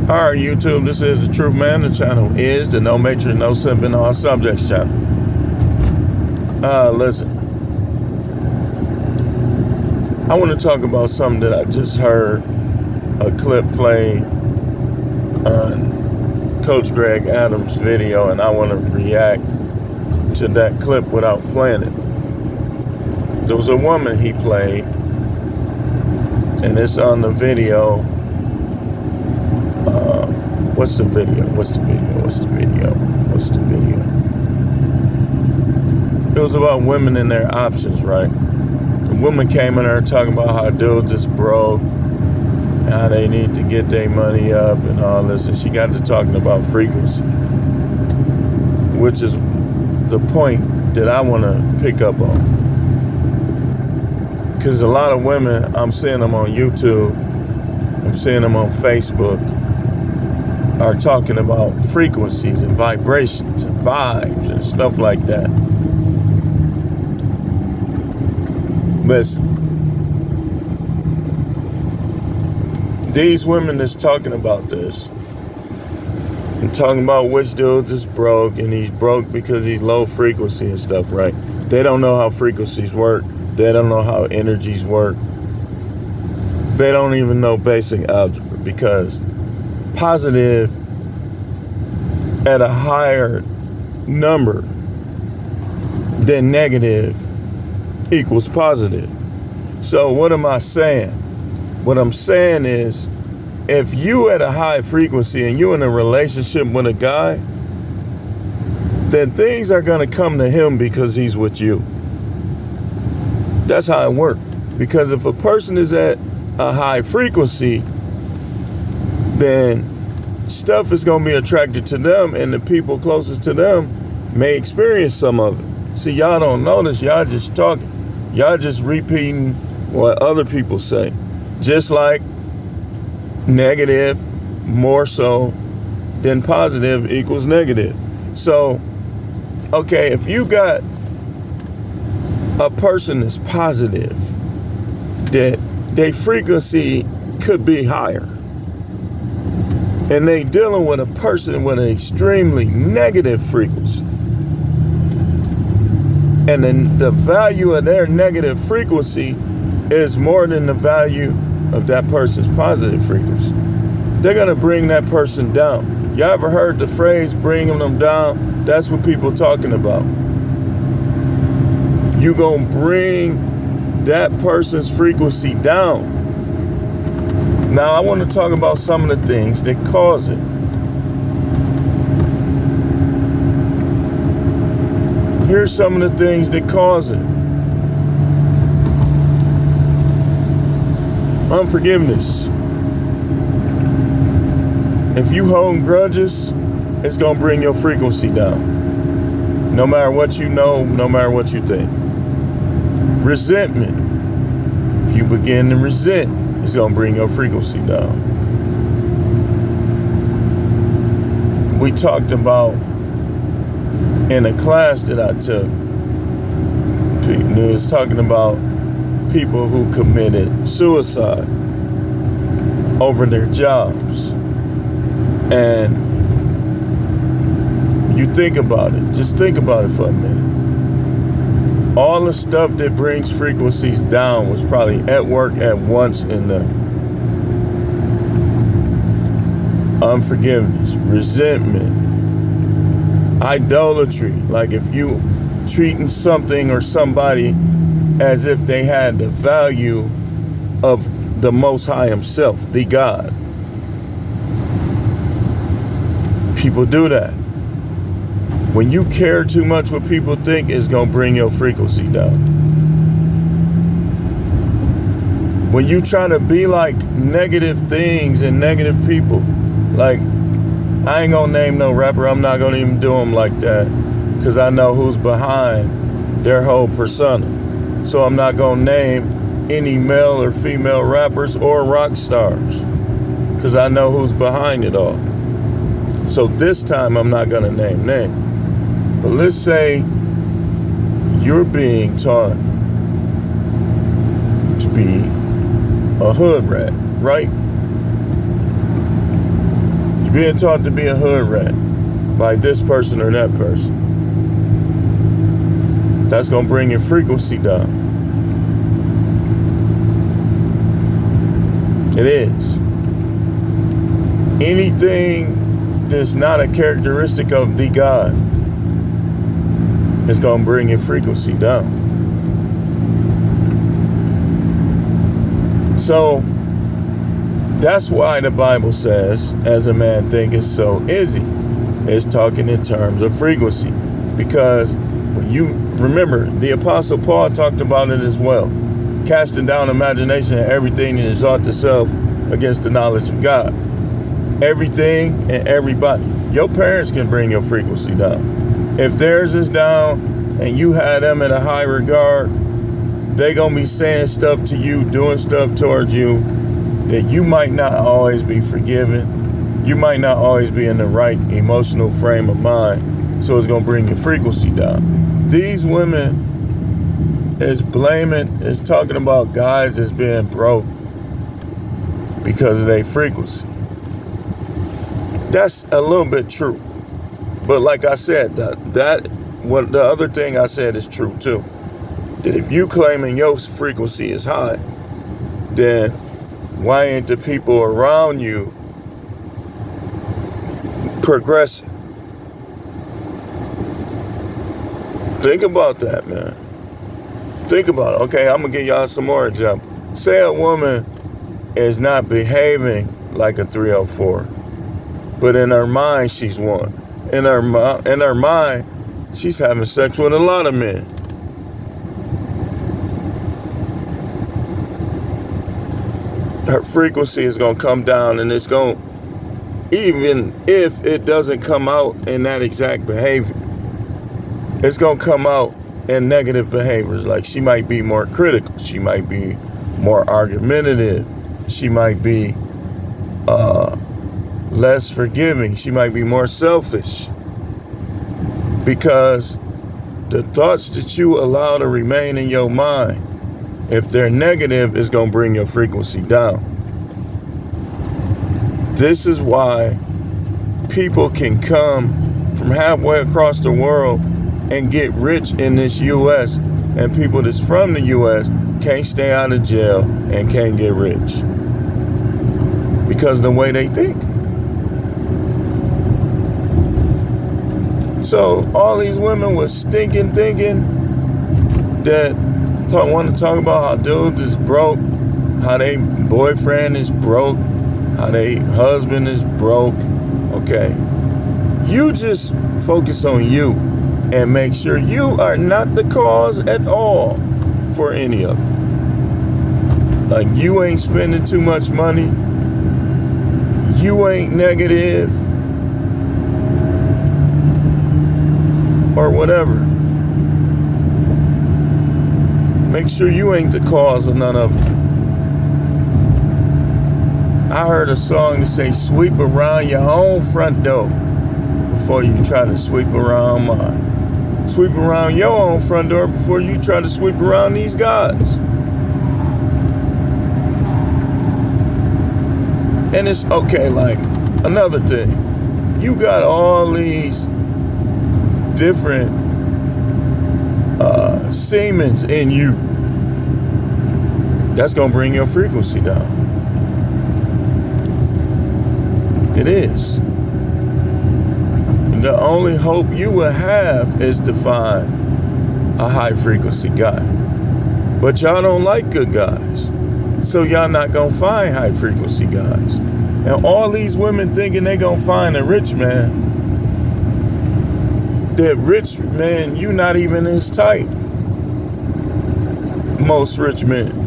Alright, YouTube, this is The Truth Man. The channel is the No Matrix, No Simping, All Subjects channel. Listen. I want to talk about something that I just heard a clip play on Coach Greg Adams' video, and I want to react to that clip without playing it. There was a woman he played, and it's on the video. What's the video? It was about women and their options, right? The woman came in there talking about how dudes is broke, how they need to get their money up and all this, and she got to talking about frequency, which is the point that I want to pick up on. Because a lot of women, I'm seeing them on YouTube, I'm seeing them on Facebook, are talking about frequencies and vibrations and vibes and stuff like that. Listen, these women that's talking about this and talking about which dude is broke, and he's broke because he's low frequency and stuff, right? They don't know how frequencies work. They don't know how energies work. They don't even know basic algebra, because positive at a higher number than negative equals positive. So what am I saying? What I'm saying is, if you at a high frequency and you're in a relationship with a guy, then things are going to come to him because he's with you. That's how it works. Because if a person is at a high frequency, then stuff is going to be attracted to them, and the people closest to them may experience some of it. See, y'all don't know this. Y'all just talking. Y'all just repeating what other people say. Just like negative more so than positive equals negative. So, okay, if you got a person that's positive, that their frequency could be higher, and they dealing with a person with an extremely negative frequency, and then the value of their negative frequency is more than the value of that person's positive frequency, they're gonna bring that person down. Y'all ever heard the phrase bringing them down? That's what people talking about. You gonna bring that person's frequency down. Now, I want to talk about some of the things that cause it. Here's some of the things that cause it. Unforgiveness. If you hold grudges, it's going to bring your frequency down. No matter what you know, no matter what you think. Resentment. If you begin to resent, it's going to bring your frequency down. We talked about in a class that I took, it was talking about people who committed suicide over their jobs. And you think about it, just think about it for a minute. All the stuff that brings frequencies down was probably at work at once in the unforgiveness, resentment, idolatry. Like if you treating something or somebody as if they had the value of the Most High Himself, the God. People do that. When you care too much what people think, it's going to bring your frequency down. When you try to be like negative things and negative people, like, I ain't going to name no rapper, I'm not going to even do them like that, because I know who's behind their whole persona. So I'm not going to name any male or female rappers or rock stars, because I know who's behind it all. So this time I'm not going to name names. But let's say you're being taught to be a hood rat, right? being taught to be a hood rat by this person or that person. That's going to bring your frequency down. It is. Anything that's not a characteristic of the God is going to bring your frequency down. So that's why the Bible says, as a man thinketh, so is he. It's talking in terms of frequency. Because when you remember, the Apostle Paul talked about it as well. Casting down imagination and everything that exalts itself against the knowledge of God. Everything and everybody. Your parents can bring your frequency down. If theirs is down and you have them in a high regard, they gonna be saying stuff to you, doing stuff towards you that you might not always be forgiven. You might not always be in the right emotional frame of mind. So it's gonna bring your frequency down. These women is talking about guys that's being broke because of their frequency. That's a little bit true. But like I said, what the other thing I said is true too. That if you claiming your frequency is high, then why ain't the people around you progressing? Think about that, man. Think about it. Okay, I'm going to give y'all some more examples. Say a woman is not behaving like a 304, but in her mind, she's one. In her mind, she's having sex with a lot of men. Her frequency is going to come down, and it's going to, even if it doesn't come out in that exact behavior, it's going to come out in negative behaviors. Like she might be more critical. She might be more argumentative. She might be less forgiving. She might be more selfish. Because the thoughts that you allow to remain in your mind, if they're negative, is going to bring your frequency down. This is why people can come from halfway across the world and get rich in this U.S. and people that's from the U.S. can't stay out of jail and can't get rich because of the way they think. So all these women was stinking thinking that want to talk about how dudes is broke, how they boyfriend is broke, how they husband is broke. Okay, you just focus on you and make sure you are not the cause at all for any of it. Like you ain't spending too much money. You ain't negative. Or whatever. Make sure you ain't the cause of none of it. I heard a song that say, sweep around your own front door before you try to sweep around mine. Sweep around your own front door before you try to sweep around these guys. And it's okay, like, another thing. You got all these different semens in you. That's going to bring your frequency down. It is. The only hope you will have is to find a high frequency guy. But y'all don't like good guys. So y'all not gonna find high frequency guys. And all these women thinking they gonna find a rich man. That rich man, you not even his type. Most rich men.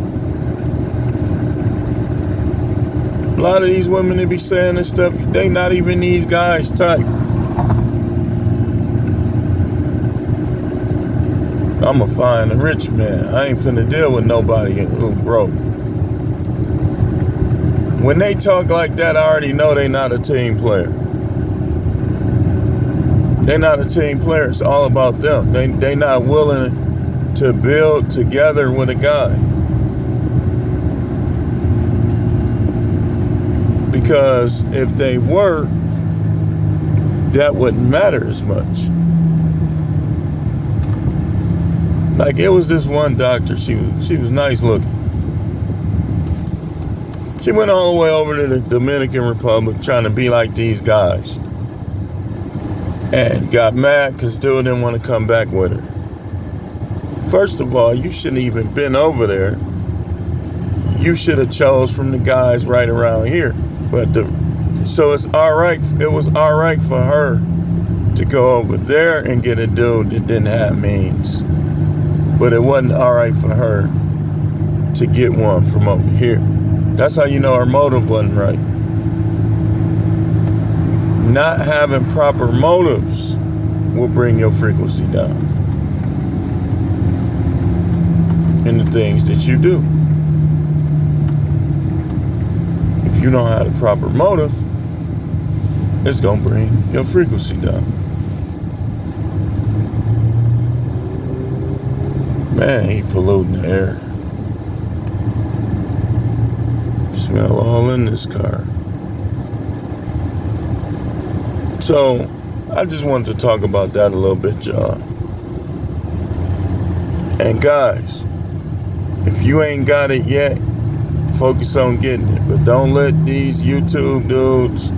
A lot of these women that be saying this stuff, they not even these guys' type. I'ma find a rich man. I ain't finna deal with nobody who broke. When they talk like that, I already know they not a team player. They're not a team player. It's all about them. They not willing to build together with a guy. Because if they were, that wouldn't matter as much. Like, it was this one doctor, she was nice looking. She went all the way over to the Dominican Republic trying to be like these guys. And got mad because dude didn't want to come back with her. First of all, you shouldn't even been over there. You should have chose from the guys right around here. But so it's all right. It was all right for her to go over there and get a dude that didn't have means. But it wasn't all right for her to get one from over here. That's how you know her motive wasn't right. Not having proper motives will bring your frequency down in the things that you do. If you don't have the proper motive, it's going to bring your frequency down. Man, he polluting the air. Smell all in this car. So, I just wanted to talk about that a little bit, y'all. And guys, if you ain't got it yet, focus on getting it. But don't let these YouTube dudes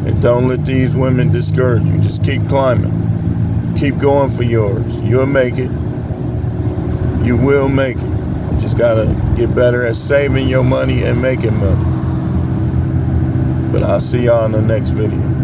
and don't let these women discourage you. Just keep climbing. Keep going for yours. You'll make it. You will make it. You just gotta get better at saving your money and making money. But I'll see y'all in the next video.